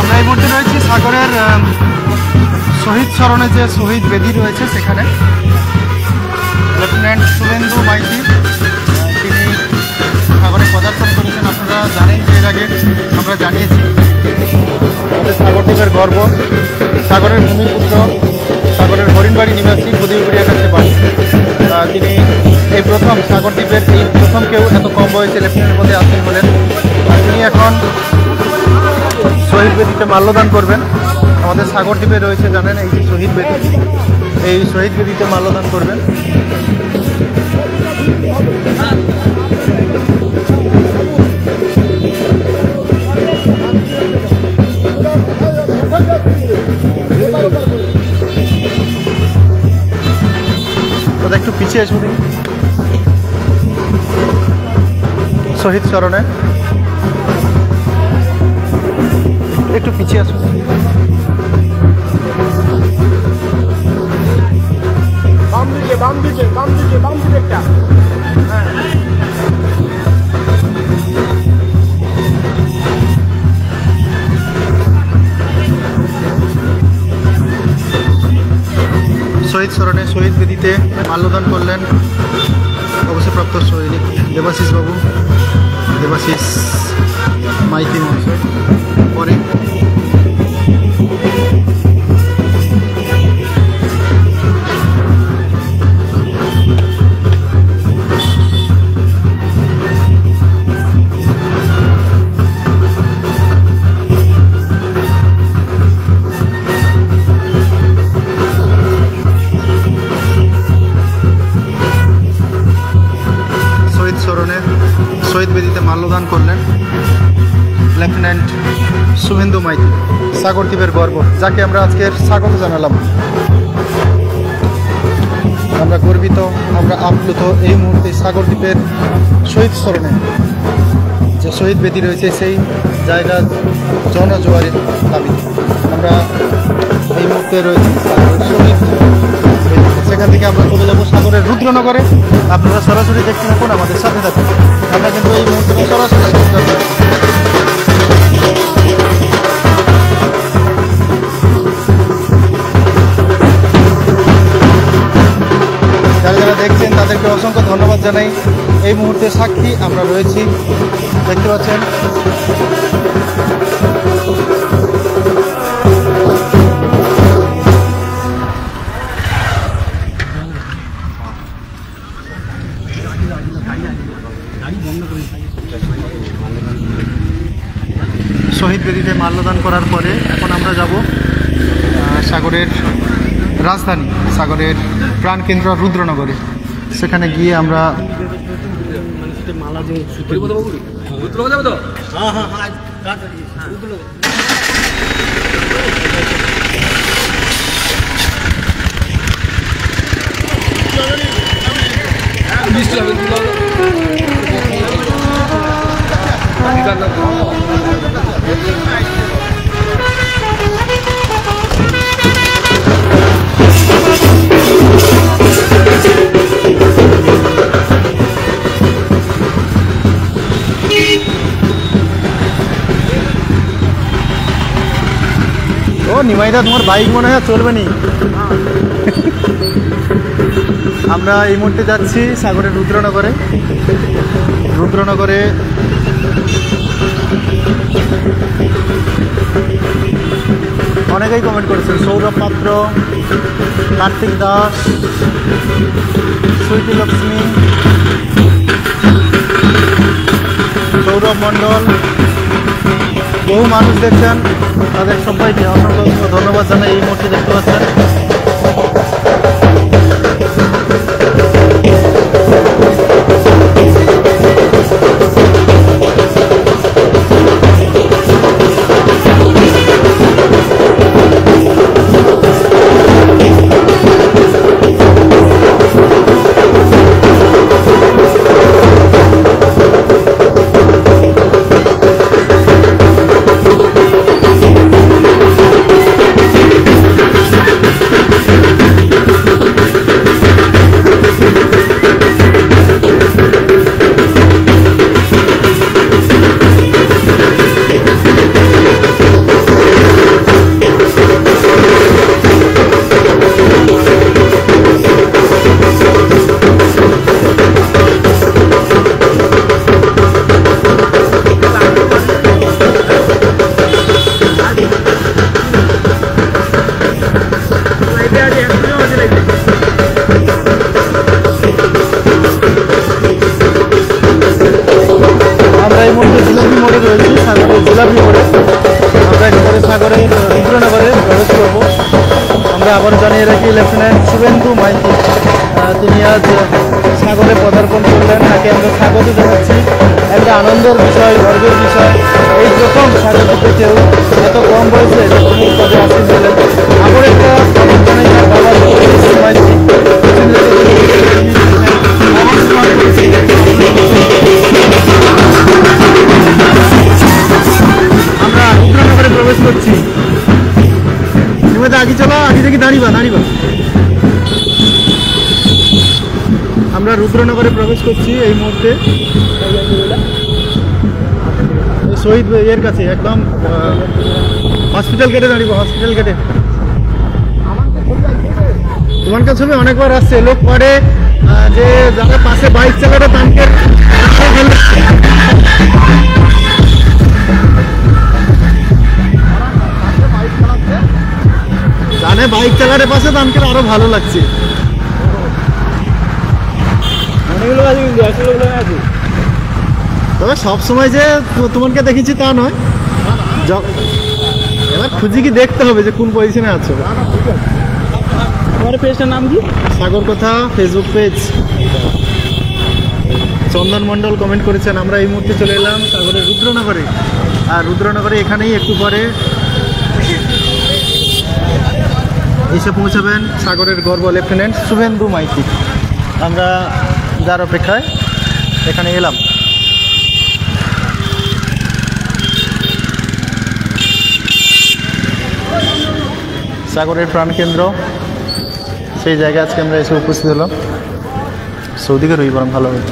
আমরা এই মুহূর্তে রয়েছি সাগরের শহীদ স্মরণে যে শহীদ বেদি রয়েছে সেখানে। লেফটেন্যান্ট শুভেন্দু মাইতি তিনি সাগরে পদার্পণ করেছেন। আপনারা জানেন যে এর আগে আমরা জানিয়েছি আমাদের সাগরদ্বীপের গর্ব, সাগরের ভূমিপুত্র, সাগরের হরিণবাড়ি নিবাসী বদিউপুরিয়ার কাছে বাড়ি। তিনি এই প্রথম সাগরদ্বীপের এই প্রথম কেউ এত কম বয়সে লেফটেন্যান্ট পদে আসীন হলেন। তিনি এখন শহীদ বেদিতে মাল্যদান করবেন। আমাদের সাগরদ্বীপে রয়েছে জানেন এই যে শহীদ বেদি, এই শহীদ বেদিতে মাল্যদান করবেন। একটু পিছিয়ে আসবো দেখি শহীদ স্মরণে, একটু পিছিয়ে আসবো। বাম দিকে একটা শহীদ স্মরণে শহীদ বেদিতে মাল্যদান করলেন অবসরপ্রাপ্ত সৈনিক দেবাশিস বাবু, দেবাশিস মাইতি মহাশয়। পরে শহীদ বেদিতে মাল্যদান করলেন লেফটেন্যান্ট শুভেন্দু মাইতি, সাগরদ্বীপের গর্ব, যাকে আমরা আজকের স্বাগত জানালাম। আমরা গর্বিত, আমরা আপ্লুত এই মুহূর্তে সাগরদ্বীপের শহীদ স্মরণে যে শহীদ বেদি রয়েছে সেই জায়গা জনজোয়ারের দাবিতে আমরা এই মুহূর্তে রয়েছি শহীদ। সেখান থেকে আমরা চলে যাবো সাগরের রুদ্রনগরে। আপনারা সরাসরি দেখতে থাকুন, আমাদের সাথে থাকুন। আমরা কিন্তু এই মুহূর্তে সরাসরি যারা যারা দেখছেন তাদেরকে অসংখ্য ধন্যবাদ জানাই। এই মুহূর্তে সাক্ষী আমরা রয়েছি, দেখতে পাচ্ছেন শহীদ বেদিতে মাল্যদান করার পরে এখন আমরা যাব সাগরের রাজধানী, সাগরের প্রাণকেন্দ্র রুদ্রনগরে। সেখানে গিয়ে আমরা নিমাইদা তোমার বাইক মনে হয় চলবে নি। আমরা এই মুহূর্তে যাচ্ছি সাগরের রুদ্রনগরে। রুদ্রনগরে অনেকেই কমেন্ট করেছেন, সৌরভ পাত্র, কার্তিক দাস, সুইটি লক্ষ্মী, সৌরভ মণ্ডল, বহু মানুষ দেখছেন, তাদের সবাইকে অসংখ্য ধন্যবাদ জানাই। এই মুহূর্তে দেখতে পাচ্ছেন জিলাপি মোড়ে রয়েছি, সাগরের জিলাপি মোড়ে। আমরা একেবারে সাগরের রুদ্রনগরে প্রবেশ করবো। আমরা আবার জানিয়ে রাখি লেফটেন্যান্ট শুভেন্দু মাইতি তিনি আজ সাগরে পদার্পণ করলেন, তাকে আমরা স্বাগত জানাচ্ছি। একটা আনন্দের বিষয়, গর্বের বিষয়, এই প্রথম সাগর থেকে কেউ এত কম বয়সে প্রমুখ পদে আসীন হলেন। আবার একটা খবর জানাই তার বাবা শুভেন্দু মাইতি আমরা রুদ্রনগরে প্রবেশ করছি। আগে চলো, আগে থেকে দাঁড়িবা। আমরা রুদ্রনগরে প্রবেশ করছি এই মুহূর্তে, শহীদ এর কাছে একদম হসপিটাল গেটে দাঁড়িয়ে, হসপিটাল গেটে। তোমার কাছে অনেকবার আসছে লোক পরে যে যারা পাশে বাইক চালাবে তাকে জানে বাইক চালারে পাশে তাকে আরো ভালো লাগছে। তবে সবসময় যে তোমাকে দেখেছি তা নয়, এবার খুঁজি কি দেখতে হবে যে কোন পজিশনে আছো। তোমার পেজটার নাম কি? সাগর কথা ফেসবুক পেজ। চন্দন মণ্ডল কমেন্ট করেছেন। আমরা এই মুহূর্তে চলে এলাম সাগরের রুদ্রনগরে, আর রুদ্রনগরে এখানেই একটু পরে এসে পৌঁছাবেন সাগরের গর্ব লেফটেন্যান্ট শুভেন্দু মাইতি। আমরা যার অপেক্ষায় এখানে এলাম। সাগরের প্রাণকেন্দ্র, সেই জায়গায় আজকে আমরা এসে উপস্থিত হলাম। সৌদিকে রই বরং ভালো হবে।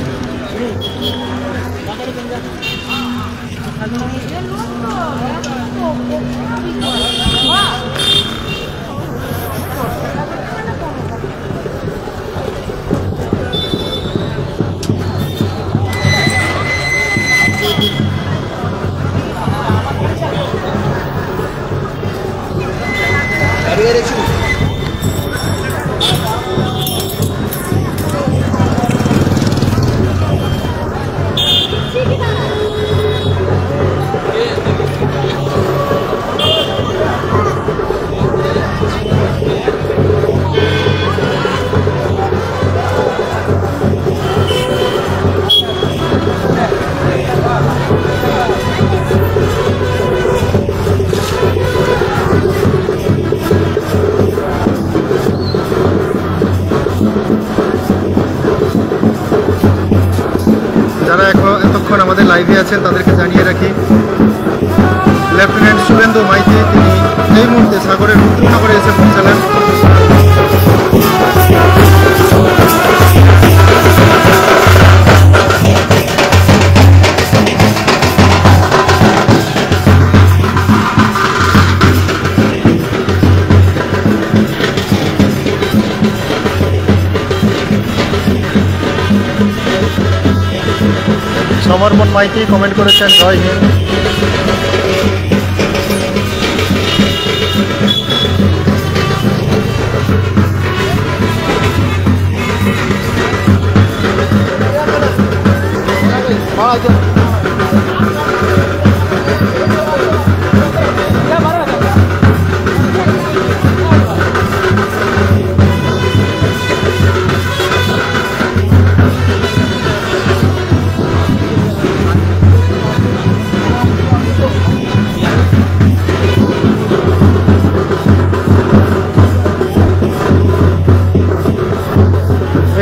যারা এতক্ষণ আমাদের লাইভে আছেন তাদেরকে জানিয়ে রাখি লেফটেন্যান্ট শুভেন্দু মাইতি তিনি এই মুহূর্তে সাগরের রুদ্রনগরে এসে পৌঁছালেন। সমর্পণ মাইতি কমেন্ট করেছেন জয় হিন্দ।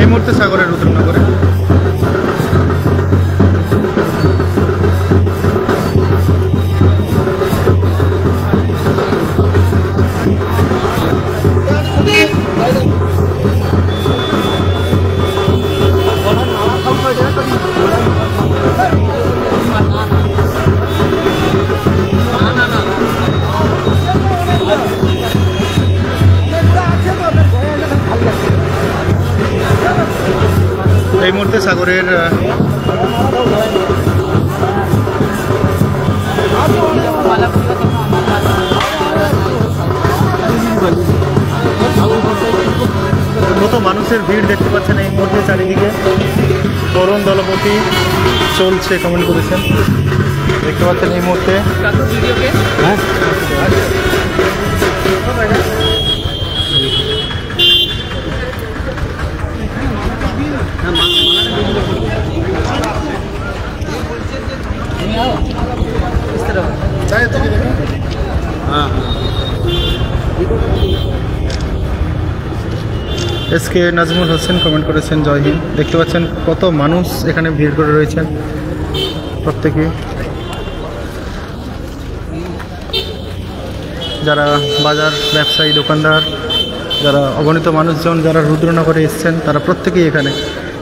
এই মুহূর্তে সাগরের রুদ্রনগরে এই মুহূর্তে সাগরের কত মানুষের ভিড় দেখতে পাচ্ছেন এই মুহূর্তে চারিদিকে। তরুণ দলপতি চলছে কমেন্ট করেছেন। দেখতে পাচ্ছেন এই মুহূর্তে হ্যাঁ এসকে নাজমুল হোসেন কমেন্ট করেছেন জয় হিন্দ। দেখতে পাচ্ছেন কত মানুষ এখানে ভিড় করে রয়েছেন প্রত্যেকে, যারা বাজার ব্যবসায়ী দোকানদার, যারা অগণিত মানুষজন যারা রুদ্রনগরে এসেছেন তারা প্রত্যেকেই এখানে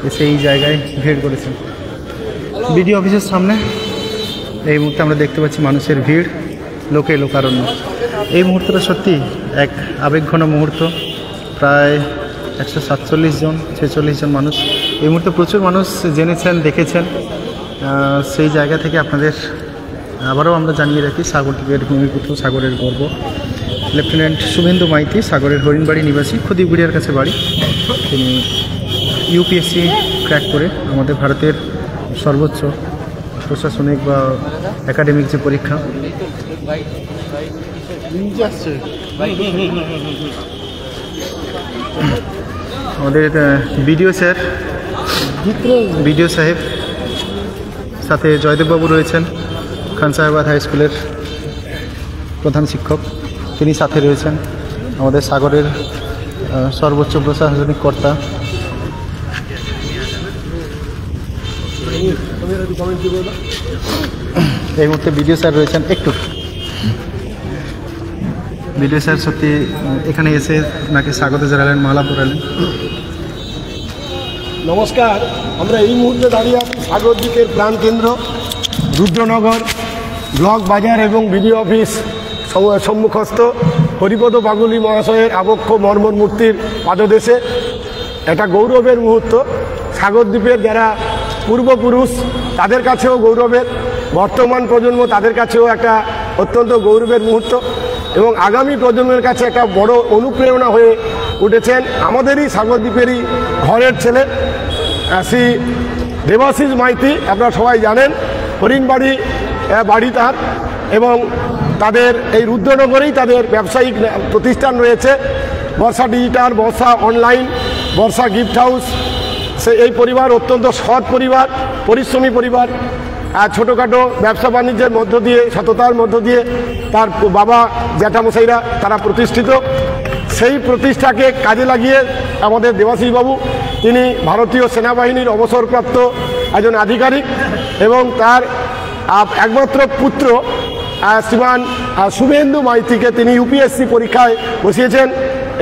এসে এই জায়গায় ভিড় করেছেন। বিডিও অফিসের সামনে এই মুহূর্তে আমরা দেখতে পাচ্ছি মানুষের ভিড়, লোকে লোকারণ্য। এই মুহূর্তটা সত্যি এক আবেগঘন মুহূর্ত। প্রায় 147 জন 46 জন মানুষ এই মুহূর্তে, প্রচুর মানুষ জেনেছেন দেখেছেন। সেই জায়গা থেকে আপনাদের আবারও আমরা জানিয়ে রাখি, সাগরদ্বীপের ভূমিপুত্র, সাগরের গর্ব লেফটেন্যান্ট শুভেন্দু মাইতি, সাগরের হরিণবাড়ি নিবাসী, খদিগুড়িয়ার কাছে বাড়ি। তিনি ইউপিএসসি ক্র্যাক করে আমাদের ভারতের সর্বোচ্চ প্রশাসনিক বা একাডেমিক যে পরীক্ষা, আমাদের বিডিও স্যার, বিডিও সাহেব, সাথে জয়দেববাবু রয়েছেন, খান সাহেবাদ হাই স্কুলের প্রধান শিক্ষক, তিনি সাথে রয়েছেন। আমাদের সাগরের সর্বোচ্চ প্রশাসনিক কর্তা, এই মুহূর্তে বিডিও স্যার রয়েছেন। একটু বিডিও স্যার সত্যি এখানে এসে নাকি স্বাগত জানালেন, মালা পরালেন। নমস্কার, আমরা এই মুহূর্তে দাঁড়িয়ে আছি সাগরদ্বীপের প্রাণকেন্দ্র রুদ্রনগর ব্লক বাজার এবং বিডিও অফিস সম্মুখস্থ হরিপদ বাগুলি মহাশয়ের আবক্ষ মর্মর মূর্তির পাদদেশে। এটা গৌরবের মুহূর্ত। সাগরদ্বীপের যারা পূর্বপুরুষ তাদের কাছেও গৌরবের, বর্তমান প্রজন্ম তাদের কাছেও একটা অত্যন্ত গৌরবের মুহূর্ত এবং আগামী প্রজন্মের কাছে একটা বড় অনুপ্রেরণা হয়ে উঠেছেন আমাদেরই সাগরদ্বীপেরই ঘরের ছেলে শ্রী দেবাশিস মাইতি। আপনারা সবাই জানেন হরিণবাড়ি বাড়ি তার, এবং তাদের এই রুদ্রনগরেই তাদের ব্যবসায়িক প্রতিষ্ঠান রয়েছে, বর্ষা ডিজিটাল, বর্ষা অনলাইন, বর্ষা গিফট হাউস। এই পরিবার অত্যন্ত সৎ পরিবার, পরিশ্রমী পরিবার। ছোটোখাটো ব্যবসা বাণিজ্যের মধ্য দিয়ে, সততার মধ্য দিয়ে তার বাবা জ্যাঠামশাইরা তারা প্রতিষ্ঠিত। সেই প্রতিষ্ঠাকে কাজে লাগিয়ে আমাদের দেবাশিসবাবু, তিনি ভারতীয় সেনাবাহিনীর অবসরপ্রাপ্ত একজন আধিকারিক এবং তার একমাত্র পুত্র শ্রীমান শুভেন্দু মাইতিকে তিনি ইউপিএসসি পরীক্ষায় বসিয়েছেন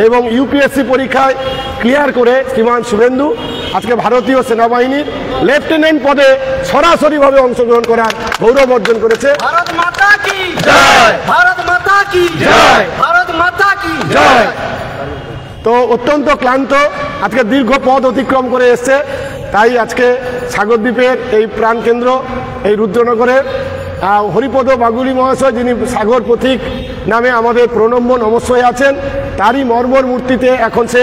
এবং ইউপিএসসি পরীক্ষায় ক্লিয়ার করে শ্রীমান শুভেন্দু আজকে ভারতীয় সেনাবাহিনীর লেফটেন্যান্ট পদে সরাসরিভাবে অংশগ্রহণ করার গৌরব অর্জন করেছে। ভারত মাতা কি জয়, ভারত মাতা কি জয়, ভারত মাতা কি জয়। তো অত্যন্ত ক্লান্ত, আজকে দীর্ঘ পথ অতিক্রম করে এসছে, তাই আজকে সাগরদ্বীপের এই প্রাণকেন্দ্র এই রুদ্রনগরের হরিপদ বাগুলি মহাশয়, যিনি সাগর পথিক নামে আমাদের প্রণম্য নমস্বয় আছেন, তারই মর্মর মূর্তিতে এখন সে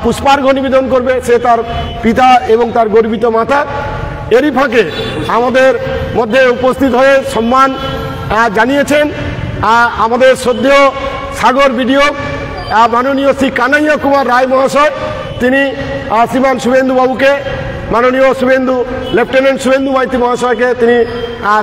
পুষ্পার্ঘ্য নিবেদন করবে, সে তার পিতা এবং তার গর্বিত মাতা। এরই ফাঁকে আমাদের মধ্যে উপস্থিত হয়ে সম্মান জানিয়েছেন আমাদের শ্রদ্ধেয় সাগর বিডিও মাননীয় শ্রী কানাইয়া কুমার রায় মহাশয়। তিনি শ্রীমান শুভেন্দু বাবুকে, মাননীয় শুভেন্দু লেফটেন্যান্ট শুভেন্দু মাইতি মহাশয়কে তিনি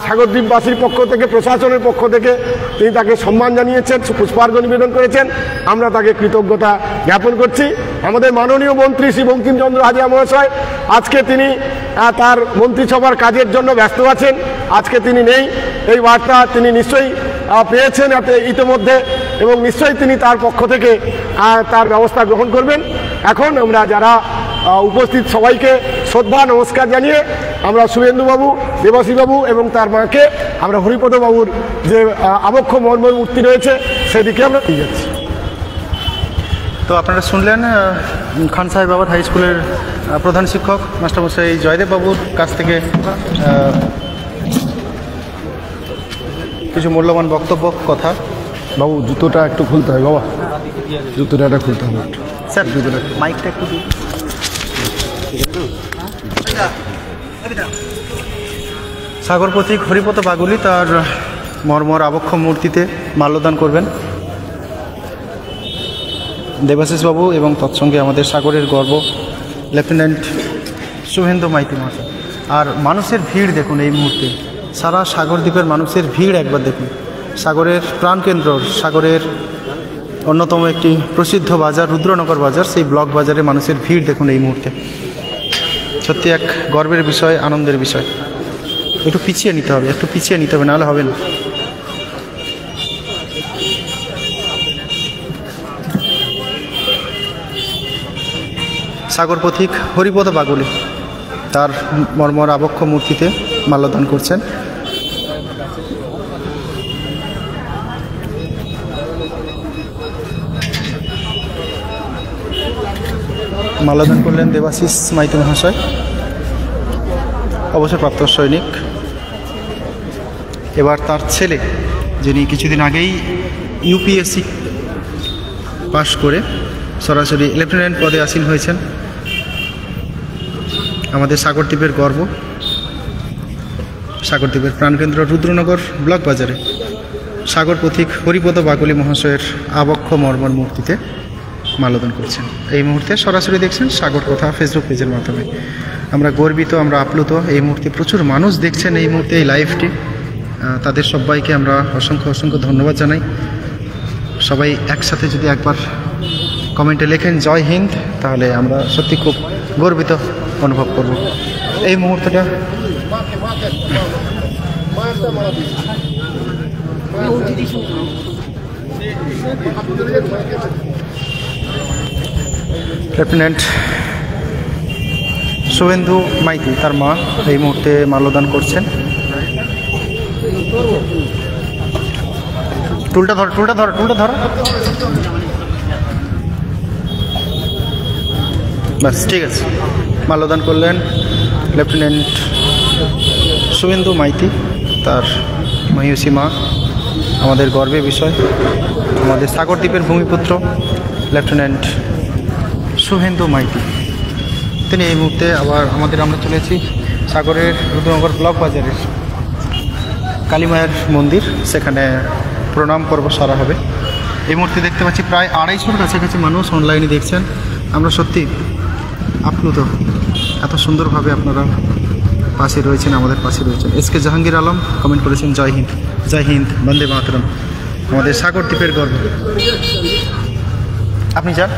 সাগরদ্বীপবাসীর পক্ষ থেকে, প্রশাসনের পক্ষ থেকে তিনি তাকে সম্মান জানিয়েছেন, পুষ্পার্ঘ্য নিবেদন করেছেন। আমরা তাকে কৃতজ্ঞতা জ্ঞাপন করছি। আমাদের মাননীয় মন্ত্রী শ্রী বঙ্কিমচন্দ্র হাজরা মহাশয়, আজকে তিনি তার মন্ত্রিসভার কাজের জন্য ব্যস্ত আছেন, আজকে তিনি নেই। এই বার্তা তিনি নিশ্চয়ই পেয়েছেন ইতিমধ্যে এবং নিশ্চয়ই তিনি তার পক্ষ থেকে তার ব্যবস্থা গ্রহণ করবেন। এখন আমরা যারা উপস্থিত সবাইকে শ্রদ্ধা নমস্কার জানিয়ে আমরা শুভেন্দুবাবু, দেবাশিসবাবু এবং তার মাকে আমরা হরিপদ বাবুর যে আবক্ষ মর্মর মূর্তি রয়েছে সেদিকে আমরা নিয়ে যাচ্ছি। তো আপনারা শুনলেন খান সাহেবাবাদ হাই স্কুলের প্রধান শিক্ষক মাস্টারমশাই জয়দেব বাবুর কাছ থেকে কিছু মূল্যবান বক্তব্য, কথা। বাবু জুতোটা একটু খুলতে হয়, বাবা জুতোটা একটা খুলতে হবে স্যার, জুতোটা মাইকটা একটু দিন। সাগর প্রতীক হরিপদ বাগুলি তার মর্মর আবক্ষ মূর্তিতে মাল্যদান করবেন দেবাশিস বাবু এবং তৎসঙ্গে আমাদের সাগরের গর্ব লেফটেন্যান্ট শুভেন্দু মাইতি মহাশয়। আর মানুষের ভিড় দেখুন এই মুহূর্তে, সারা সাগর দ্বীপের মানুষের ভিড় একবার দেখুন। সাগরের প্রাণকেন্দ্র, সাগরের অন্যতম একটি প্রসিদ্ধ বাজার রুদ্রনগর বাজার, সেই ব্লক বাজারে মানুষের ভিড় দেখুন এই মুহূর্তে। সত্যি এক গর্বের বিষয়, আনন্দের বিষয়। একটু পিছিয়ে নিতে হবে, একটু পিছিয়ে নিতে হবে, নাহলে হবে না। সাগর পথিক হরিপদ বাগুলি তার মর্মর আবক্ষ মূর্তিতে মাল্যদান করছেন। মাল্যদান করলেন দেবাশিস মাইতি মহাশয়, অবসরপ্রাপ্ত সৈনিক। এবার তার ছেলে, যিনি কিছুদিন আগেই ইউপিএসসি পাশ করে সরাসরি লেফটেন্যান্ট পদে আসীন হয়েছেন, আমাদের সাগরদ্বীপের গর্ব, সাগরদ্বীপের প্রাণকেন্দ্র রুদ্রনগর ব্লক বাজারে সাগর পথিক হরিপদ বাগুলি মহাশয়ের আবক্ষ মর্মর মূর্তিতে মাল্যদান করছেন। এই মুহূর্তে সরাসরি দেখছেন সাগর কথা ফেসবুক পেজের মাধ্যমে। আমরা গর্বিত, আমরা আপ্লুত। এই মুহূর্তে প্রচুর মানুষ দেখছেন এই মুহূর্তে এই লাইভটি। তাদের সবাইকে আমরা অসংখ্য অসংখ্য ধন্যবাদ জানাই। সবাই একসাথে যদি একবার কমেন্টে লেখেন জয় হিন্দ, তাহলে আমরা সত্যি খুব গর্বিত অনুভব করব। এই মুহূর্তটা লেফটেন্যান্ট শুভেন্দু মাইতি তার মা এই মুহূর্তে মাল্যদান করছেন। টুলটা ধর, টুলটা ধর, টুলটা ধর। বাস ঠিক আছে। মাল্যদান করলেন লেফটেন্যান্ট শুভেন্দু মাইতি তার মহিষী মা, আমাদের গর্বের বিষয়, আমাদের সাগরদ্বীপের ভূমিপুত্র লেফটেন্যান্ট শুভেন্দু মাইতি। তিনি এই মুহূর্তে আবার আমরা চলেছি সাগরের রুদ্রনগর ব্লক বাজারের কালীমায়ের মন্দির, সেখানে প্রণাম পর্ব সারা হবে। এই মুহূর্তে দেখতে পাচ্ছি প্রায় 250-র কাছাকাছি মানুষ অনলাইনে দেখছেন। আমরা সত্যি আপ্লুত, এত সুন্দরভাবে আপনারা পাশে রয়েছেন, আমাদের পাশে রয়েছেন। এসকে জাহাঙ্গীর আলম কমেন্ট করেছেন জয় হিন্দ, জয় হিন্দ, বন্দে মাতরম, আমাদের সাগরদ্বীপের গর্ব। আপনি যান।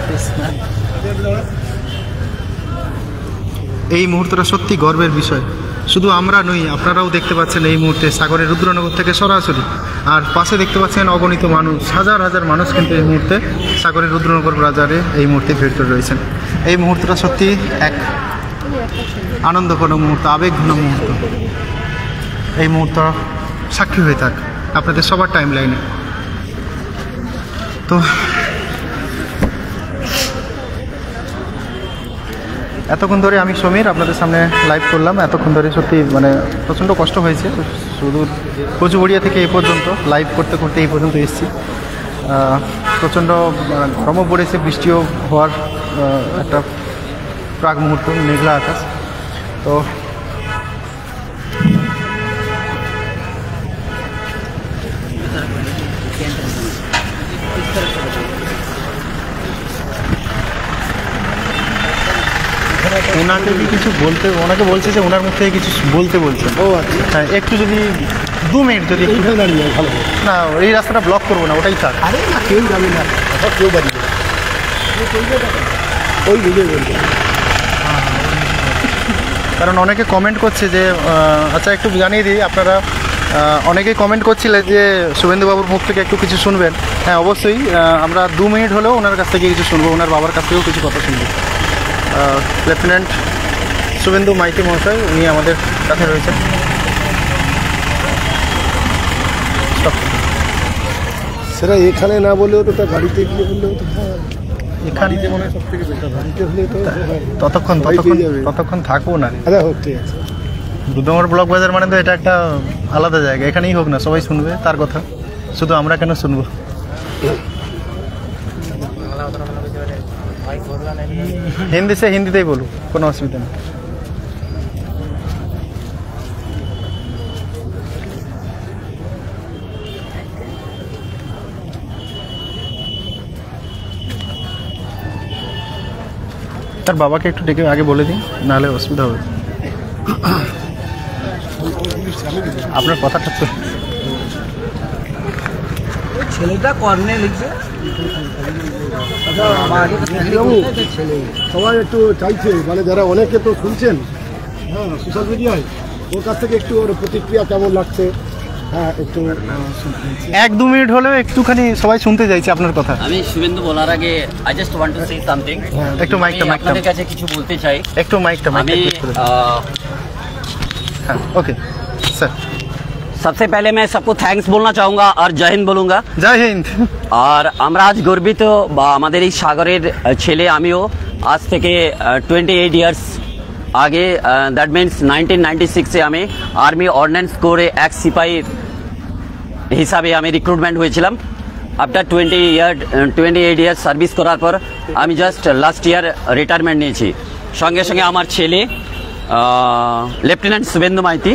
এই মুহূর্তটা সত্যি গর্বের বিষয়। শুধু আমরা নই, আপনারাও দেখতে পাচ্ছেন এই মুহূর্তে সাগরের রুদ্রনগর থেকে সরাসরি। আর পাশে দেখতে পাচ্ছেন অগণিত মানুষ, হাজার হাজার মানুষ কিন্তু এই মুহূর্তে সাগরের রুদ্রনগর বাজারে এই মুহূর্তে ভিড় করে রয়েছেন। এই মুহূর্তটা সত্যি এক আনন্দঘন মুহূর্ত, আবেগঘন মুহূর্ত। এই মুহূর্ত সাক্ষী হয়ে থাক আপনাদের সবার টাইম লাইনে। তো এতক্ষণ ধরে আমি সমীর আপনাদের সামনে লাইভ করলাম। এতক্ষণ ধরে সত্যি মানে প্রচণ্ড কষ্ট হয়েছে। শুধু কচুবড়িয়া থেকে এই পর্যন্ত লাইভ করতে করতে এই পর্যন্ত এসেছি। প্রচণ্ড গরম পড়েছে, বৃষ্টিও হওয়ার একটা প্রাক মুহূর্ত, মেঘলা আকাশ। তো ওনাকে কি কিছু বলতে, ওনাকে বলছে যে ওনার মুখ থেকে কিছু বলতে বলছেন। ও আচ্ছা, হ্যাঁ, একটু যদি 2 মিনিট যদি এইখানে দাঁড়িয়ে ভালো না, এই রাস্তাটা ব্লক করবো না, ওটাই থাক। আরে না, কেউ যাবে না, কেউ দাঁড়িয়ে ওই বুঝে বলবে। কারণ অনেকে কমেন্ট করছে যে আচ্ছা একটু জানিয়ে দিই, আপনারা অনেকেই কমেন্ট করছিলেন যে শুভেন্দুবাবুর মুখ থেকে একটু কিছু শুনবেন। হ্যাঁ অবশ্যই, আমরা 2 মিনিট হলেও ওনার কাছ থেকে কিছু শুনবো, ওনার বাবার কাছ থেকেও কিছু কথা শুনবো। লেফটেন্যান্ট শুভেন্দু মাইতি মহাশয় উনি আমাদের কাছে রয়েছেন। সেটা এখানে না বললেও তো, তার গাড়িতে গিয়ে বললেও তো, এখানে মনে হয় সব থেকে বেটার, গাড়িতে হলে তো ততক্ষণ থাকবো না। আচ্ছা হোক, ঠিক আছে। রুদ্রনগর ব্লক বাজার মানে তো এটা একটা আলাদা জায়গা, এখানেই হোক না সবাই শুনবে তার কথা, শুধু আমরা কেন শুনবো। হিন্দি সে হিন্দিতেই বলুন, কোনো অসুবিধা নেই। স্যার বাবাকে একটু ডেকে আগে বলে দিন, নাহলে অসুবিধা হবে। আপনার কথাটা তো ছেলেটা কর্নে লিখছে। সবাই একটু চাইছে, মানে যারা অনেকে তো শুনছেন হ্যাঁ সোশ্যাল মিডিয়ায়, ওর কাছ থেকে একটু ওর প্রতিক্রিয়া কেমন লাগছে, হ্যাঁ একটু 1-2 মিনিট হলেও একটুখানি সবাই শুনতে চাইছে আপনার কথা। আমি শুভেন্দু বলার আগে I just want to say something. একটু মাইকটা আপনাদের কাছে কিছু বলতে চাই। একটু মাইকটা আমি হ্যাঁ ওকে স্যার। सबसे पहले मैं सबको थैंक्स बोलना चाहूँगा और जय हिंद बोलूँगा। জয় হিন্দ। আর আমরা আজ গর্বিত, বা আমাদের এই সাগরের ছেলে আমিও আজ থেকে 28 ইয়ার্স আগে, দ্যাট মিনস 1996-এ আমি আর্মি অর্ডিন্যান্স কোরে এক সিপাহী হিসাবে আমি রিক্রুটমেন্ট হয়েছিলাম। আফটার 28 ইয়ার্স সার্ভিস করার পর আমি জাস্ট লাস্ট ইয়ার রিটায়ারমেন্ট নিয়েছি। সঙ্গে সঙ্গে আমার ছেলে lieutenant Shubhendu Maiti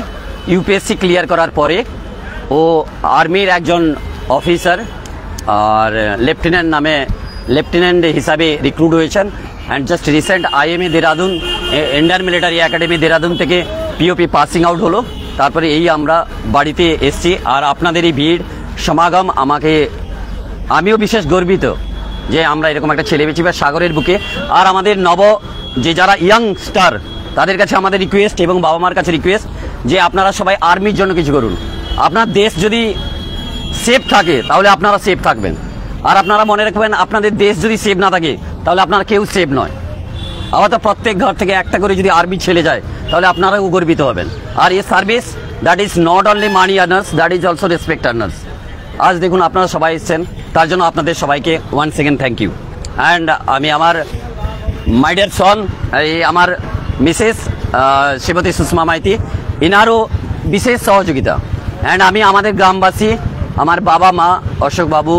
UPSC clear করার পরে ও আর্মির একজন অফিসার আর লেফটেন্যান্ট হিসাবে রিক্রুট হয়েছেন। And just recent IMA Dehradun, Indian Military Academy Dehradun থেকে পিওপি পাসিং আউট হলো। তারপরে এই আমরা বাড়িতে এসছি, আর আপনাদের এই ভিড় সমাগম আমিও বিশেষ গর্বিত যে আমরা এরকম একটা ছেলে পেয়েছি বা সাগরের বুকে। আর আমাদের যারা ইয়াংস্টার তাদের কাছে আমাদের রিকোয়েস্ট এবং বাবা মার কাছে রিকোয়েস্ট যে আপনারা সবাই আর্মির জন্য কিছু করুন। আপনার দেশ যদি সেফ থাকে তাহলে আপনারা সেফ থাকবেন, আর আপনারা মনে রাখবেন আপনাদের দেশ যদি সেফ না থাকে তাহলে আপনারা কেউ সেফ নয়। আবার তো প্রত্যেক ঘর থেকে একটা করে যদি আর্মি ছেলে যায় তাহলে আপনারাও গর্বিত হবেন। আর এই service that is not only money earners, that is also respect earners. আজ দেখুন আপনারা সবাই এসছেন, তার জন্য আপনাদের সবাইকে ওয়ান সেকেন্ড থ্যাংক ইউ। অ্যান্ড আমি আমার মাই ডিয়ার সন, এই আমার মিসেস শ্রীমতী সুষমা মাইতি, ইনারও বিশেষ সহযোগিতা। অ্যান্ড আমি আমাদের গ্রামবাসী, আমার বাবা মা অশোক বাবু,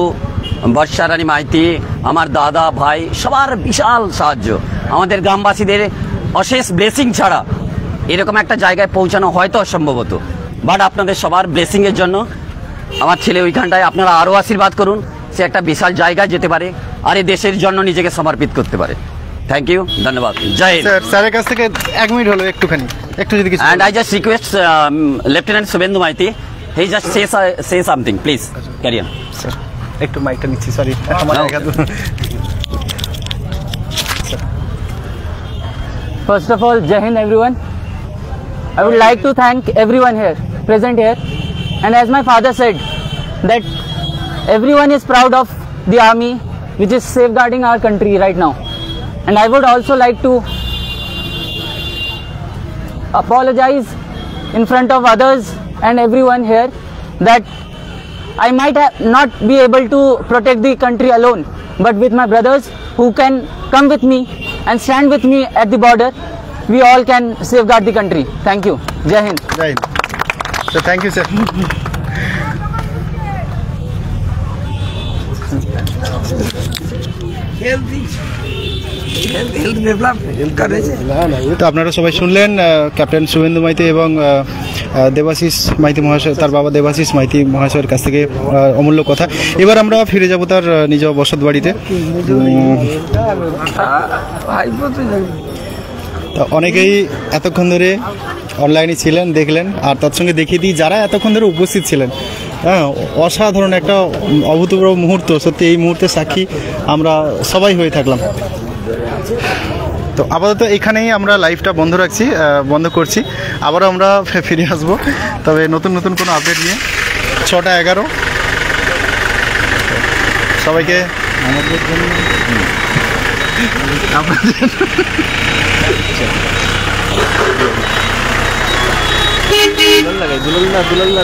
বর্ষা রানী মাইতি, আমার দাদা ভাই, সবার বিশাল সাহায্য। আমাদের গ্রামবাসীদের অশেষ ব্লেসিং ছাড়া এরকম একটা জায়গায় পৌঁছানো হয়তো অসম্ভব হতো। বাট আপনাদের সবার ব্লেসিংয়ের জন্য আমার ছেলে ওইখানটায়, আপনারা আরও আশীর্বাদ করুন, সে একটা বিশাল জায়গায় যেতে পারে আর এই দেশের জন্য নিজেকে সমর্পিত করতে পারে। থ্যাংক ইউ, ধন্যবাদ, জয় হিন্দ। স্যার স্যারের কাছ থেকে 1 মিনিট হলো একটুখানি, একটু যদি কিছু। And I just request Lieutenant Subhendu Maiti, he just say something, please. Carry on. Sir একটু মাইকটা নিচ্ছি, সরি আমার No. First of all, Jai Hind everyone. I would like to thank everyone here, present here. And as my father said, that everyone is proud of the army which is safeguarding our country right now. And I would also like to apologize in front of others and everyone here that I might not be able to protect the country alone, but with my brothers who can come with me and stand with me at the border, we all can safeguard the country. Thank you. Jai Hind. জয় হিন্দ sir, thank you sir. তো আপনারা সবাই শুনলেন captain Suvendu Maiti এবং দেবাশিস মাইতি মহাশয়, তার বাবা দেবাশিস মাইতি মহাশয়ের কাছ থেকে অমূল্য কথা। এবার আমরা ফিরে যাব তার নিজ বসত বাড়িতে। তো অনেকেই এতক্ষণ ধরে অনলাইনে ছিলেন, দেখলেন, আর তার সঙ্গে দেখিয়ে দিই যারা এতক্ষণ ধরে উপস্থিত ছিলেন। হ্যাঁ, অসাধারণ একটা অভূতপূর্ব মুহূর্ত, সত্যি এই মুহূর্তে সাক্ষী আমরা সবাই হয়ে থাকলাম। তো আপাতত এখানেই আমরা লাইভটা বন্ধ করছি। আবারও আমরা ফিরে আসবো, তবে নতুন নতুন কোনো আপডেট নিয়ে। 6:11 সবাইকে আমাদের জন্য দুলাল্লা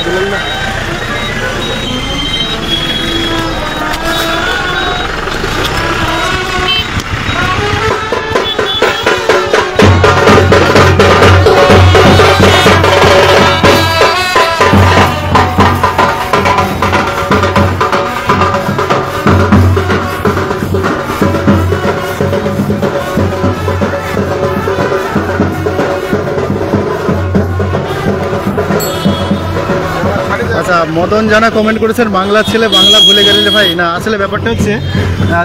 মদন জানা কমেন্ট করেছেন বাংলার ছেলে বাংলা ভুলে গেলে ভাই। না, আসলে ব্যাপারটা হচ্ছে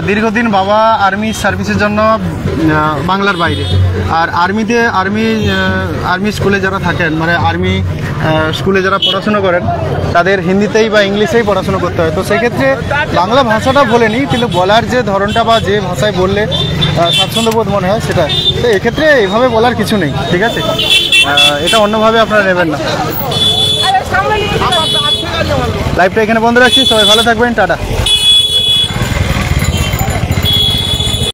দীর্ঘদিন বাবা আর্মি সার্ভিসের জন্য বাংলার বাইরে, আর আর্মি স্কুলে যারা থাকেন, মানে আর্মি স্কুলে যারা পড়াশোনা করেন তাদের হিন্দিতেই বা ইংলিশেই পড়াশোনা করতে হয়। তো সেক্ষেত্রে বাংলা ভাষাটা বলেনি, কিন্তু বলার যে ধরনটা বা যে ভাষায় বললে স্বাচ্ছন্দ্যবোধ মনে হয় সেটা। তো এক্ষেত্রে এভাবে বলার কিছু নেই, ঠিক আছে? এটা অন্যভাবে আপনারা নেবেন না। লাইভটা এখানে বন্ধ রাখছি, সবাই ভালো থাকবেন, টাটা।